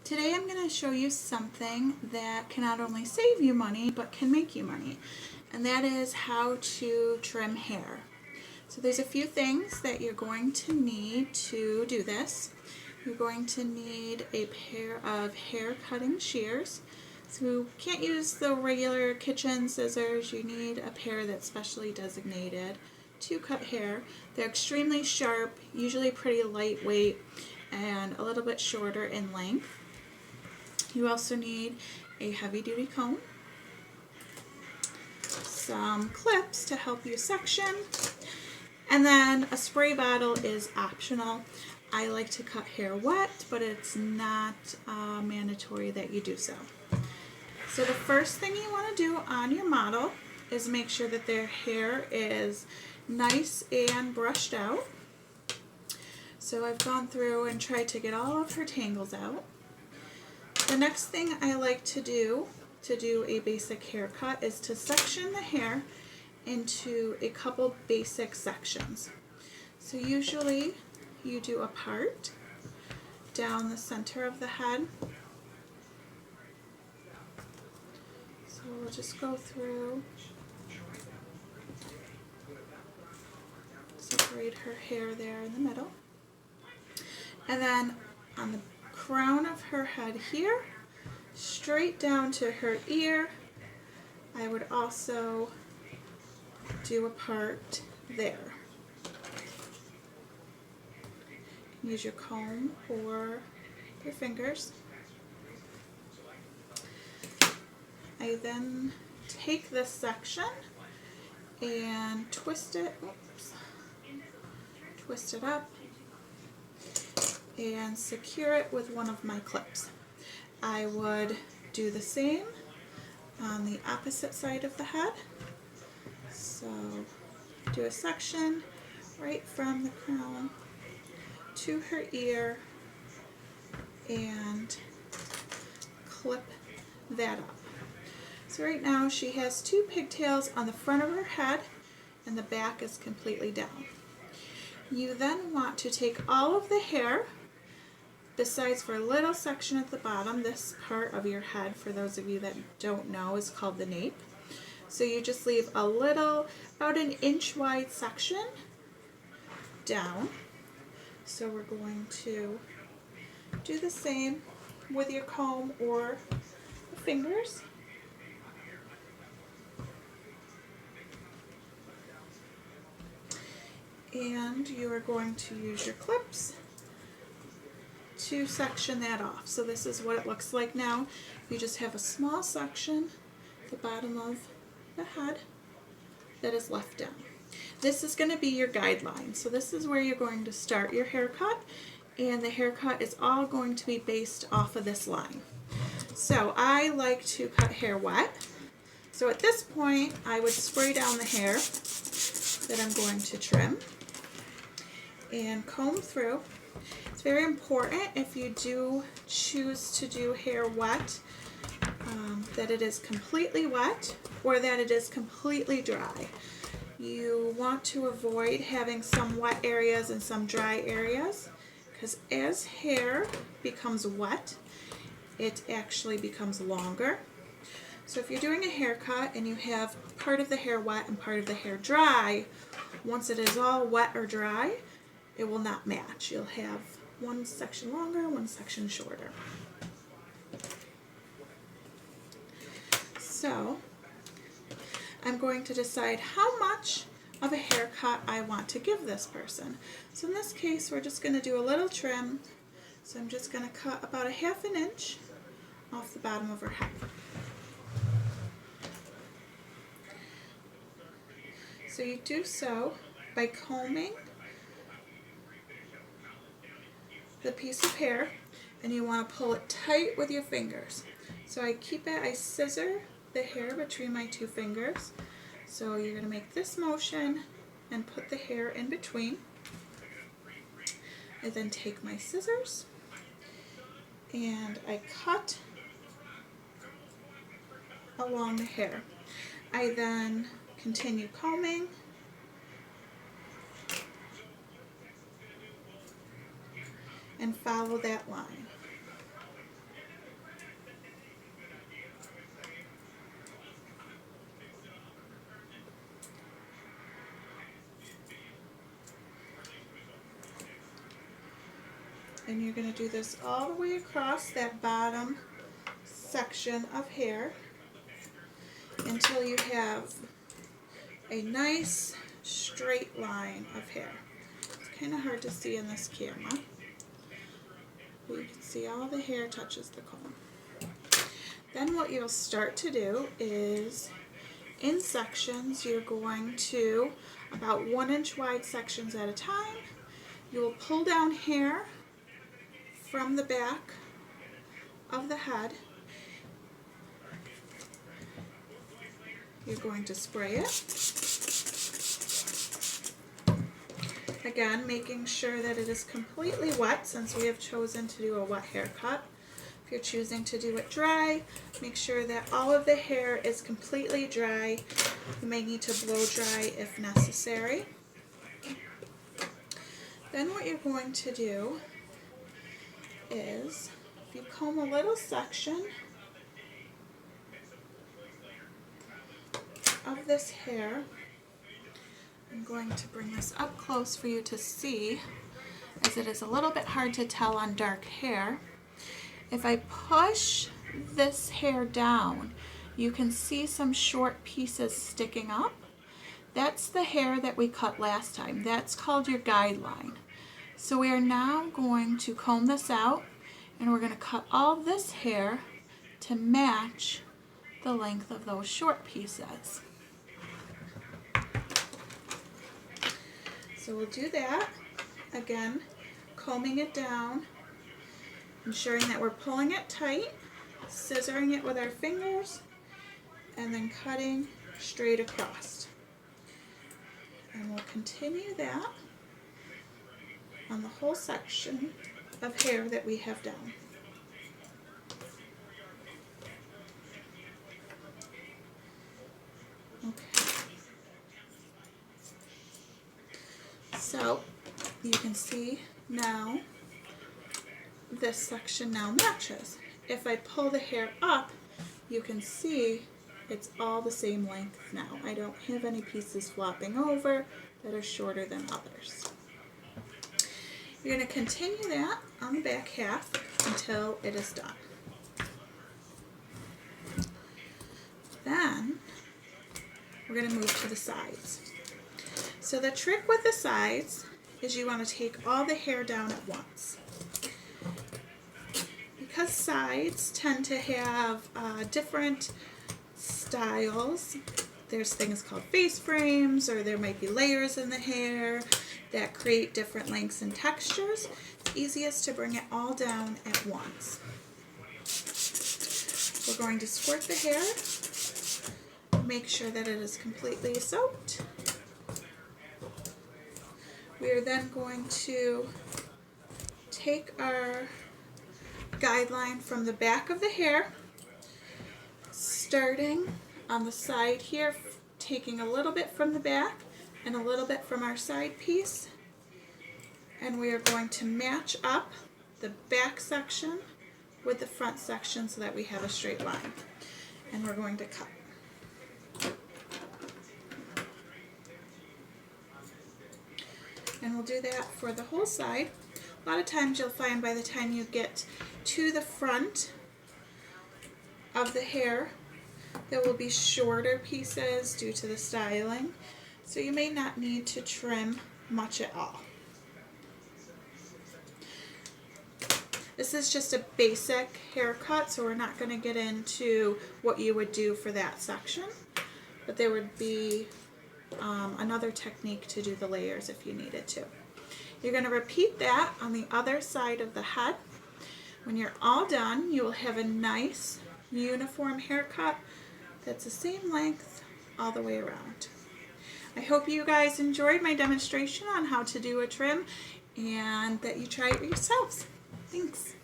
Today I'm going to show you something that can not only save you money but can make you money, and that is how to trim hair. So there's a few things that you're going to need to do this. You're going to need a pair of hair cutting shears. So you can't use the regular kitchen scissors. You need a pair that's specially designated to cut hair. They're extremely sharp, usually pretty lightweight, and a little bit shorter in length. You also need a heavy-duty comb, some clips to help you section, and then a spray bottle is optional. I like to cut hair wet, but it's not mandatory that you do so. So the first thing you want to do on your model is make sure that their hair is nice and brushed out. So I've gone through and tried to get all of her tangles out. The next thing I like to do a basic haircut is to section the hair into a couple basic sections. So usually you do a part down the center of the head. So we'll just go through, separate her hair there in the middle. And then on the crown of her head here, straight down to her ear, I would also do a part there. Use your comb or your fingers. I then take this section and twist it up and secure it with one of my clips. I would do the same on the opposite side of the head. So do a section right from the crown to her ear and clip that up. So right now she has two pigtails on the front of her head and the back is completely down. You then want to take all of the hair, besides for a little section at the bottom. This part of your head, for those of you that don't know, is called the nape. So you just leave a little, about an inch wide section down. So we're going to do the same with your comb or the fingers. And you are going to use your clips to section that off. So this is what it looks like now. You just have a small section at the bottom of the head that is left down. This is going to be your guideline. So this is where you're going to start your haircut, and the haircut is all going to be based off of this line. So I like to cut hair wet. So at this point I would spray down the hair that I'm going to trim and comb through. It's very important, if you do choose to do hair wet, that it is completely wet or that it is completely dry. You want to avoid having some wet areas and some dry areas, because as hair becomes wet, it actually becomes longer. So if you're doing a haircut and you have part of the hair wet and part of the hair dry, once it is all wet or dry, it will not match. You'll have one section longer, one section shorter. So I'm going to decide how much of a haircut I want to give this person. So in this case, we're just going to do a little trim. So I'm just going to cut about 1/2 inch off the bottom of her head. So you do so by combing the piece of hair, and you want to pull it tight with your fingers. So I scissor the hair between my two fingers. So you're going to make this motion and put the hair in between. I then take my scissors and I cut along the hair. I then continue combing and follow that line. And you're going to do this all the way across that bottom section of hair until you have a nice straight line of hair. It's kind of hard to see in this camera, but you can see all the hair touches the comb. Then what you'll start to do is, in sections, you're going to, about 1 inch wide sections at a time, you will pull down hair from the back of the head. You're going to spray it. Again, making sure that it is completely wet since we have chosen to do a wet haircut. If you're choosing to do it dry, make sure that all of the hair is completely dry. You may need to blow dry if necessary. Then what you're going to do is, if you comb a little section of this hair, I'm going to bring this up close for you to see, as it is a little bit hard to tell on dark hair. If I push this hair down, you can see some short pieces sticking up. That's the hair that we cut last time. That's called your guideline. So we are now going to comb this out, and we're going to cut all this hair to match the length of those short pieces. So we'll do that, again, combing it down, ensuring that we're pulling it tight, scissoring it with our fingers, and then cutting straight across. And we'll continue that on the whole section of hair that we have down. Okay. So you can see now this section now matches. If I pull the hair up, you can see it's all the same length now. I don't have any pieces flopping over that are shorter than others. You're going to continue that on the back half until it is done. Then we're going to move to the sides. So the trick with the sides is you want to take all the hair down at once. Because sides tend to have different styles, there's things called face frames, or there might be layers in the hair that create different lengths and textures. It's easiest to bring it all down at once. We're going to squirt the hair, make sure that it is completely soaked. We are then going to take our guideline from the back of the hair, starting on the side here, taking a little bit from the back and a little bit from our side piece, and we are going to match up the back section with the front section so that we have a straight line, and we're going to cut. And we'll do that for the whole side. A lot of times you'll find by the time you get to the front of the hair, there will be shorter pieces due to the styling, so you may not need to trim much at all. This is just a basic haircut, so we're not going to get into what you would do for that section, but there would be another technique to do the layers if you needed to. You're going to repeat that on the other side of the head. When you're all done, you will have a nice uniform haircut that's the same length all the way around. I hope you guys enjoyed my demonstration on how to do a trim and that you try it yourselves. Thanks.